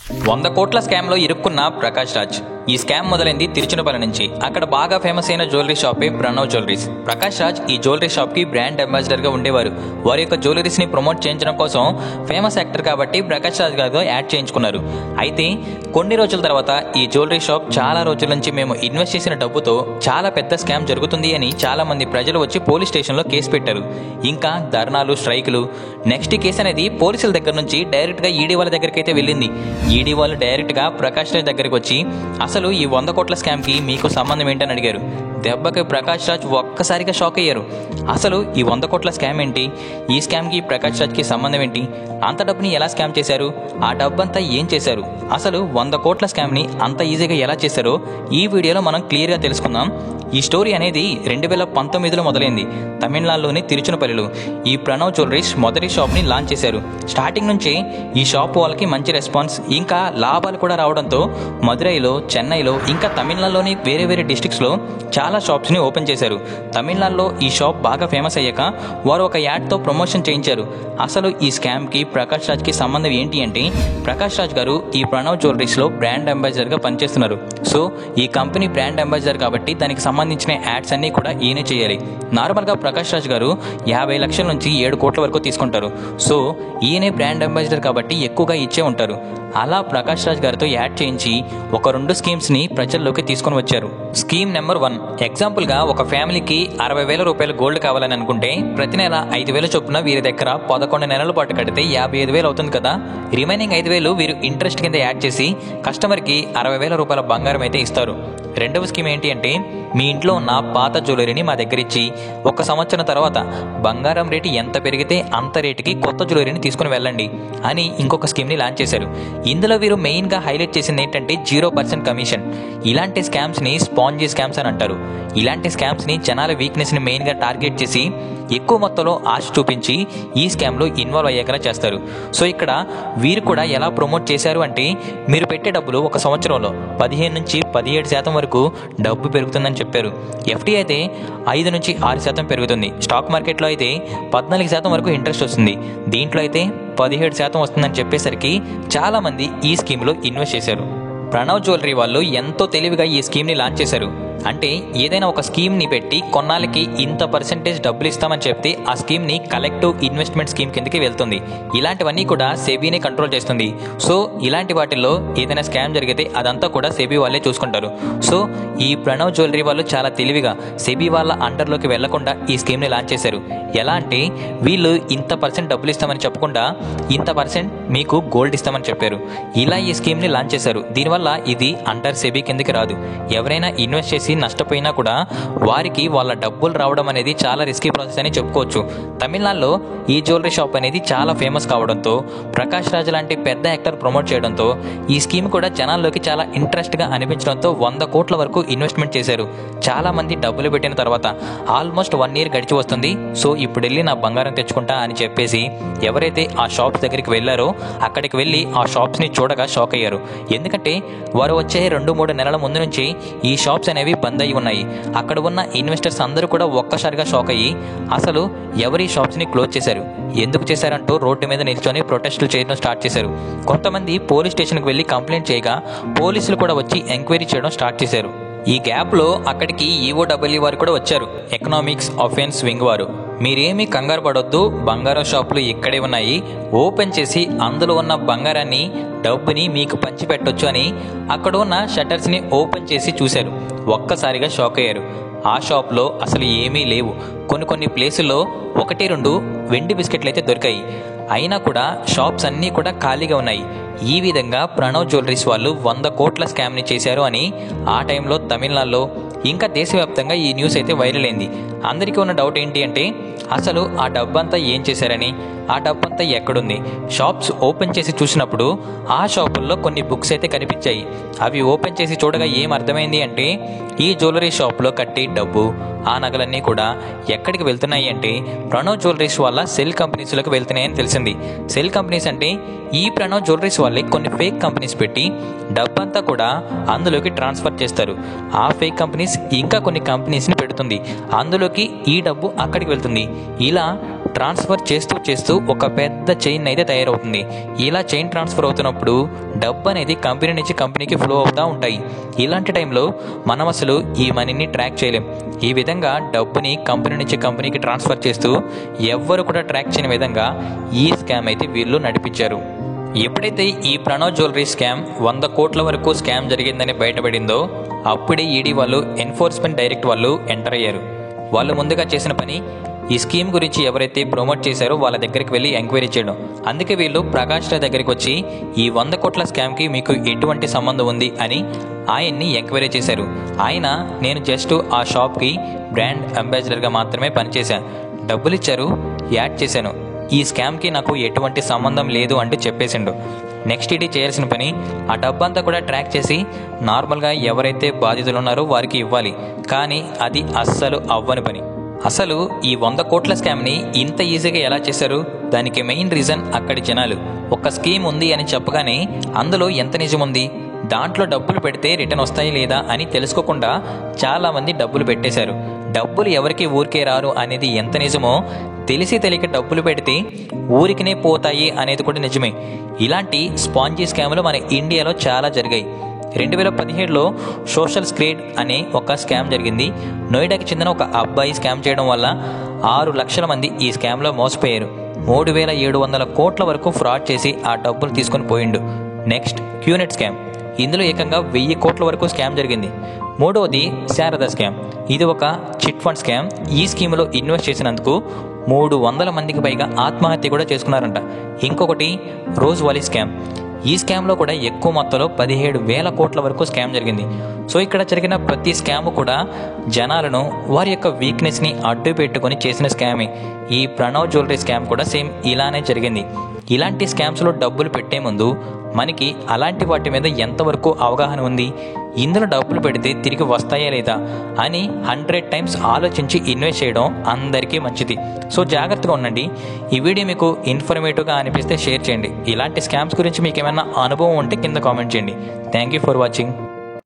100 కోట్ల స్కామ్లో ఇరుక్కున్న ప్రకాష్ రాజ్. ఈ స్కామ్ మొదలైంది తిరుచునపల్లి నుంచి. అక్కడ బాగా ఫేమస్ అయిన జ్యువెలరీ షాపే ప్రణవ్ జ్యువెలరీస్. ప్రకాష్ రాజ్ ఈ జ్యువెలరీ షాప్ కి బ్రాండ్ అంబాసిడర్ గా ఉండేవారు. వారి యొక్క జ్యువెలరీస్ ని ప్రమోట్ చేయించడం కోసం ఫేమస్ యాక్టర్ కాబట్టి ప్రకాష్ రాజ్ గారితో యాడ్ చేయించుకున్నారు. అయితే కొన్ని రోజుల తర్వాత ఈ జ్యువెలరీ షాప్ చాలా రోజుల నుంచి మేము ఇన్వెస్ట్ చేసిన డబ్బుతో చాలా పెద్ద స్కామ్ జరుగుతుంది అని చాలా మంది ప్రజలు వచ్చి పోలీస్ స్టేషన్ లో కేసు పెట్టారు. ఇంకా ధర్నాలు, స్ట్రైకులు. నెక్స్ట్ కేసు అనేది పోలీసుల దగ్గర నుంచి డైరెక్ట్ గా ఈడీ వాళ్ళ దగ్గరికి అయితే వెళ్ళింది. ఈడీ వాళ్ళు డైరెక్ట్ గా ప్రకాష్ రాజ్ దగ్గరికి వచ్చి అసలు ఈ 100 కోట్ల స్కామ్ కి మీకు సంబంధం ఏంటని అడిగారు. దెబ్బకి ప్రకాష్ రాజ్ ఒక్కసారిగా షాక్ అయ్యారు. అసలు ఈ 100 కోట్ల స్కామ్ ఏంటి, ఈ స్కామ్ కి ప్రకాష్ రాజ్ కి సంబంధం ఏంటి, అంత డబ్బుని ఎలా స్కామ్ చేశారు, ఆ డబ్బంతా ఏం చేశారు, అసలు 100 కోట్ల స్కామ్ ని అంత ఈజీగా ఎలా చేశారో ఈ వీడియోలో మనం క్లియర్ గా తెలుసుకుందాం. ఈ స్టోరీ అనేది 2019లో మొదలైంది. తమిళనాడులోని తిరుచునపల్లిలో ఈ ప్రణవ్ జ్యువెలరీస్ మొదటి షాప్ ని లాంచ్ చేశారు. స్టార్టింగ్ నుంచి ఈ షాప్ వాళ్ళకి మంచి రెస్పాన్స్, ఇంకా లాభాలు కూడా రావడంతో మదురైలో, చెన్నైలో, ఇంకా తమిళనాడులోని వేరే వేరే డిస్ట్రిక్ట్స్ లో చాలా షాప్స్ ని ఓపెన్ చేశారు. తమిళనాడులో ఈ షాప్ బాగా ఫేమస్ అయ్యాక వారు ఒక యాడ్ తో ప్రమోషన్ చేయించారు. అసలు ఈ స్కామ్ కి ప్రకాష్ రాజ్ కి సంబంధం ఏంటి అంటే, ప్రకాష్ రాజ్ గారు ఈ ప్రణవ్ జ్యువెలరీస్ లో బ్రాండ్ అంబాసిడర్ గా పనిచేస్తున్నారు. సో ఈ కంపెనీ బ్రాండ్ అంబాసిడర్ కాబట్టి దానికి సంబంధించిన యాడ్స్ అన్ని కూడా ఈయనే చేయాలి. నార్మల్ గా ప్రకాష్ రాజ్ గారు 50 లక్షల నుంచి 7 కోట్ల వరకు తీసుకుంటారు. సో ఈయనే బ్రాండ్ అంబాసిడర్ కాబట్టి ఎక్కువగా ఇచ్చే ఉంటారు. అలా ప్రకాష్ రాజ్ గారితో యాడ్ చేయించి ఒక 2 స్కీమ్స్ ని ప్రజల్లోకి తీసుకొని వచ్చారు. స్కీమ్ నెంబర్ 1, ఎగ్జాంపుల్ గా ఒక ఫ్యామిలీకి 60,000 రూపాయల గోల్డ్ కావాలని అనుకుంటే ప్రతి నెల 5,000 చొప్పున వీరి దగ్గర 11 నెలల పాటు కడితే 55,000 అవుతుంది కదా. రిమైనింగ్ 5,000 వీరు ఇంట్రెస్ట్ కింద యాడ్ చేసి కస్టమర్ కి 60,000 రూపాయల బంగారం అయితే ఇస్తారు. రెండవ స్కీమ్ ఏంటి అంటే, మీ ఇంట్లో ఉన్న పాత జ్యువెలరీని మా దగ్గర ఇచ్చి 1 సంవత్సరం తర్వాత బంగారం రేటు ఎంత పెరిగితే అంత రేటుకి కొత్త జ్యువెలరీని తీసుకుని వెళ్ళండి అని ఇంకొక స్కీమ్ ని లాంచ్ చేశారు. ఇందులో వీరు మెయిన్ గా హైలైట్ చేసింది ఏంటంటే 0% కమిషన్. ఇలాంటి స్కామ్స్ ని స్పాంజీ స్కామ్స్ అని అంటారు. ఇలాంటి స్కామ్స్ ని జనాల వీక్నెస్ ని మెయిన్ గా టార్గెట్ చేసి ఎక్కువ మొత్తంలో ఆశ చూపించి ఈ స్కామ్ లో ఇన్వాల్వ్ అయ్యేలా చేస్తారు. సో ఇక్కడ వీరు కూడా ఎలా ప్రమోట్ చేశారు అంటే, మీరు పెట్టే డబ్బులు 1 సంవత్సరంలో 15 నుంచి 17% వరకు డబ్బు పెరుగుతుందని చెప్పారు. ఎఫ్డి అయితే 5 నుంచి 6% పెరుగుతుంది. స్టాక్ మార్కెట్లో అయితే 14% వరకు ఇంట్రెస్ట్ వస్తుంది. దీంట్లో అయితే 17% వస్తుందని చెప్పేసరికి చాలా మంది ఈ స్కీమ్ లో ఇన్వెస్ట్ చేశారు. ప్రణవ్ జ్యువెలరీ వాళ్ళు ఎంతో తెలివిగా ఈ స్కీమ్ ని లాంచ్ చేశారు. అంటే ఏదైనా ఒక స్కీమ్ ని పెట్టి కొన్నాళ్ళకి ఇంత పర్సెంటేజ్ డబ్బులు ఇస్తామని చెప్తే ఆ స్కీమ్ ని కలెక్టివ్ ఇన్వెస్ట్మెంట్ స్కీమ్ కిందకి వెళ్తుంది. ఇలాంటివన్నీ కూడా సెబీనే కంట్రోల్ చేస్తుంది. సో ఇలాంటి వాటిల్లో ఏదైనా స్కామ్ జరిగితే అదంతా కూడా సెబీ వాళ్ళే చూసుకుంటారు. సో ఈ ప్రణవ్ జ్యువెలరీ వాళ్ళు చాలా తెలివిగా సెబీ వాళ్ళ అండర్లోకి వెళ్లకుండా ఈ స్కీమ్ ని లాంచ్ చేశారు. ఎలా అంటే, వీళ్ళు ఇంత % డబ్బులు ఇస్తామని చెప్పకుండా ఇంత % మీకు గోల్డ్ ఇస్తామని చెప్పారు. ఇలా ఈ స్కీమ్ ని లాంచ్ చేశారు. దీనివల్ల ఇది అండర్ సెబీ కిందకి రాదు. ఎవరైనా ఇన్వెస్ట్ చేసి నష్టపోయినా కూడా వారికి వాళ్ళ డబ్బులు రావడం అనేది చాలా రిస్కీ ప్రాసెస్ అని చెప్పుకోవచ్చు. తమిళనాడులో ఈ జ్యువెలరీ షాప్ అనేది చాలా ఫేమస్ కావడంతో, ప్రకాష్ రాజ్ లాంటి పెద్ద యాక్టర్ ప్రమోట్ చేయడంతో ఈ స్కీమ్ కూడా జనాల్లోకి చాలా ఇంట్రెస్ట్ గా అనిపించడంతో 100 కోట్ల వరకు ఇన్వెస్ట్మెంట్ చేశారు. చాలా మంది డబ్బులు పెట్టిన తర్వాత ఆల్మోస్ట్ 1 ఇయర్ గడిచి వస్తుంది. సో ఇప్పుడు వెళ్ళి నా బంగారం తెచ్చుకుంటా అని చెప్పేసి ఎవరైతే ఆ షాప్స్ దగ్గరికి వెళ్లారో అక్కడికి వెళ్ళి ఆ షాప్స్ ని చూడగా షాక్ అయ్యారు. ఎందుకంటే వారు వచ్చే 2-3 నెలల ముందు నుంచి ఈ షాప్స్ అనేవి బంద్ అయి ఉన్నాయి. అక్కడ ఉన్న ఇన్వెస్టర్స్ అందరూ కూడా ఒక్కసారిగా షాక్ అయ్యి అసలు ఎవరి షాప్స్ ని క్లోజ్ చేశారు, ఎందుకు చేశారంటూ రోడ్డు మీద నిల్చొని ప్రొటెస్టులు చేయడం స్టార్ట్ చేశారు. కొంతమంది పోలీస్ స్టేషన్కి వెళ్లి కంప్లైంట్ చేయగా పోలీసులు కూడా వచ్చి ఎంక్వైరీ చేయడం స్టార్ట్ చేశారు. ఈ గ్యాప్ లో అక్కడికి ఈఓడబ్ల్యూ వారు కూడా వచ్చారు, ఎకనామిక్స్ అఫెన్స్ వింగ్ వారు. మీరేమీ కంగారు పడొద్దు, బంగారం షాపులు ఇక్కడే ఉన్నాయి, ఓపెన్ చేసి అందులో ఉన్న బంగారాన్ని, డబ్బుని మీకు పంచిపెట్టొచ్చు అని అక్కడ ఉన్న షట్టర్స్ ని ఓపెన్ చేసి చూశారు. ఒక్కసారిగా షాక్ అయ్యారు. ఆ షాప్ లో అసలు ఏమీ లేవు. కొన్ని ప్లేసుల్లో 1-2 వెండి బిస్కెట్లు అయితే దొరికాయి. అయినా కూడా షాప్స్ అన్నీ కూడా ఖాళీగా ఉన్నాయి. ఈ విధంగా ప్రణవ్ జ్యువెలరీస్ వాళ్ళు 100 కోట్ల స్కామ్ ని చేశారు అని ఆ టైంలో తమిళనాడులో ఇంకా దేశవ్యాప్తంగా ఈ న్యూస్ అయితే వైరల్ అయింది. అందరికీ ఉన్న డౌట్ ఏంటి అంటే, అసలు ఆ డబ్బంతా ఏం చేశారని, ఆ డబ్బంతా ఎక్కడుంది. షాప్స్ ఓపెన్ చేసి చూసినప్పుడు ఆ షాపుల్లో కొన్ని బుక్స్ అయితే కనిపించాయి. అవి ఓపెన్ చేసి చూడగా ఏం అర్థమైంది అంటే, ఈ జ్యువెలరీ షాప్లో కట్టే డబ్బు, ఆ నగలన్నీ కూడా ఎక్కడికి వెళ్తున్నాయి అంటే ప్రణవ్ జ్యువెలరీస్ వాళ్ళ సెల్ కంపెనీస్లోకి వెళ్తున్నాయని తెలిసింది. సెల్ కంపెనీస్ అంటే ఈ ప్రణవ్ జ్యువెలరీస్ వాళ్ళే కొన్ని ఫేక్ కంపెనీస్ పెట్టి డబ్బంతా కూడా అందులోకి ట్రాన్స్ఫర్ చేస్తారు. ఆ ఫేక్ కంపెనీస్ ఇంకా కొన్ని కంపెనీస్ని పెడుతుంది, అందులోకి ఈ డబ్బు అక్కడికి వెళ్తుంది. ఇలా ట్రాన్స్ఫర్ చేస్తూ చేస్తూ ఒక పెద్ద చైన్ అయితే తయారవుతుంది. ఇలా చైన్ ట్రాన్స్ఫర్ అవుతున్నప్పుడు డబ్బు అనేది కంపెనీ నుంచి కంపెనీకి ఫ్లో అవుతూ ఉంటాయి. ఇలాంటి టైంలో మనం అసలు ఈ మనీని ట్రాక్ చేయలేం. ఈ విధంగా డబ్బుని కంపెనీ నుంచి కంపెనీకి ట్రాన్స్ఫర్ చేస్తూ ఎవ్వరు కూడా ట్రాక్ చేయని విధంగా ఈ స్కామ్ అయితే వీళ్ళు నడిపించారు. ఎప్పుడైతే ఈ ప్రణవ్ జ్యువెలరీ స్కామ్ 100 కోట్ల వరకు స్కామ్ జరిగిందని బయటపడిందో అప్పుడే ఈడీ వాళ్ళు ఎన్ఫోర్స్మెంట్ డైరెక్ట్ వాళ్ళు ఎంటర్ అయ్యారు. వాళ్ళు ముందుగా చేసిన పని ఈ స్కీమ్ గురించి ఎవరైతే ప్రమోట్ చేశారో వాళ్ళ దగ్గరికి వెళ్ళి ఎంక్వైరీ చేయడం. అందుకే వీళ్ళు ప్రకాష్ రాజ్ దగ్గరికి వచ్చి ఈ 100 కోట్ల స్కామ్కి మీకు ఎటువంటి సంబంధం ఉంది అని ఆయన్ని ఎంక్వైరీ చేశారు. ఆయన నేను జస్ట్ ఆ షాప్కి బ్రాండ్ అంబాసిడర్గా మాత్రమే పనిచేశాను, డబ్బులు ఇచ్చారు, యాడ్ చేశాను, ఈ స్కామ్కి నాకు ఎటువంటి సంబంధం లేదు అంటూ చెప్పేసిండు. నెక్స్ట్ ఈడీ చేయాల్సిన పని ఆ డబ్బంతా కూడా ట్రాక్ చేసి నార్మల్గా ఎవరైతే బాధితులు ఉన్నారో వారికి ఇవ్వాలి. కానీ అది అస్సలు అవ్వని పని. అసలు ఈ 100 కోట్ల స్కామ్ని ఇంత ఈజీగా ఎలా చేశారు? దానికి మెయిన్ రీజన్ అక్కడి జనాలు. ఒక స్కీమ్ ఉంది అని చెప్పగానే అందులో ఎంత నిజం ఉంది, దాంట్లో డబ్బులు పెడితే రిటర్న్ వస్తాయి లేదా అని తెలుసుకోకుండా చాలామంది డబ్బులు పెట్టేశారు. డబ్బులు ఎవరికి ఊరికే రారు అనేది ఎంత నిజమో తెలిసి తెలియక డబ్బులు పెడితే ఊరికినే పోతాయి అనేది కూడా నిజమే. ఇలాంటి స్పాంజీ స్కామ్లు మన ఇండియాలో చాలా జరిగాయి. 2017లో సోషల్ స్క్రేడ్ అనే ఒక స్కామ్ జరిగింది. నోయిడాకి చెందిన ఒక అబ్బాయి స్కామ్ చేయడం వల్ల 6 లక్షల మంది ఈ స్కామ్లో మోసపోయారు. 3700 కోట్ల వరకు ఫ్రాడ్ చేసి ఆ డబ్బులు తీసుకొని పోయిండు. Next QNet scam. ఇందులో ఏకంగా 1000 కోట్ల వరకు స్కామ్ జరిగింది. మూడవది శారదా స్కామ్. ఇది ఒక చిట్ ఫండ్ స్కామ్. ఈ స్కీమ్లో ఇన్వెస్ట్ చేసినందుకు 300 మందికి పైగా ఆత్మహత్య కూడా చేసుకున్నారంట. ఇంకొకటి రోజ్ వాలీ స్కామ్. ఈ స్కామ్లో కూడా ఎక్కువ మొత్తంలో 17,000 కోట్ల వరకు స్కామ్ జరిగింది. సో ఇక్కడ జరిగిన ప్రతి స్కామ్ కూడా జనాలను వారి యొక్క వీక్నెస్ని అడ్డు పెట్టుకొని చేసిన స్కామే. ఈ ప్రణవ్ జ్యువెలరీ స్కామ్ కూడా సేమ్ ఇలానే జరిగింది. ఇలాంటి స్కామ్స్లో డబ్బులు పెట్టే ముందు మనకి అలాంటి వాటి మీద ఎంతవరకు అవగాహన ఉంది, ఇందులో డబ్బులు పెడితే తిరిగి వస్తాయా లేదా అని 100 టైమ్స్ ఆలోచించి ఇన్వెస్ట్ చేయడం అందరికీ మంచిది. సో జాగ్రత్తగా ఉండండి. ఈ వీడియో మీకు ఇన్ఫర్మేటివ్గా అనిపిస్తే షేర్ చేయండి. ఇలాంటి స్కామ్స్ గురించి మీకు ఏమైనా అనుభవం ఉంటే కింద కామెంట్ చేయండి. Thank you for watching.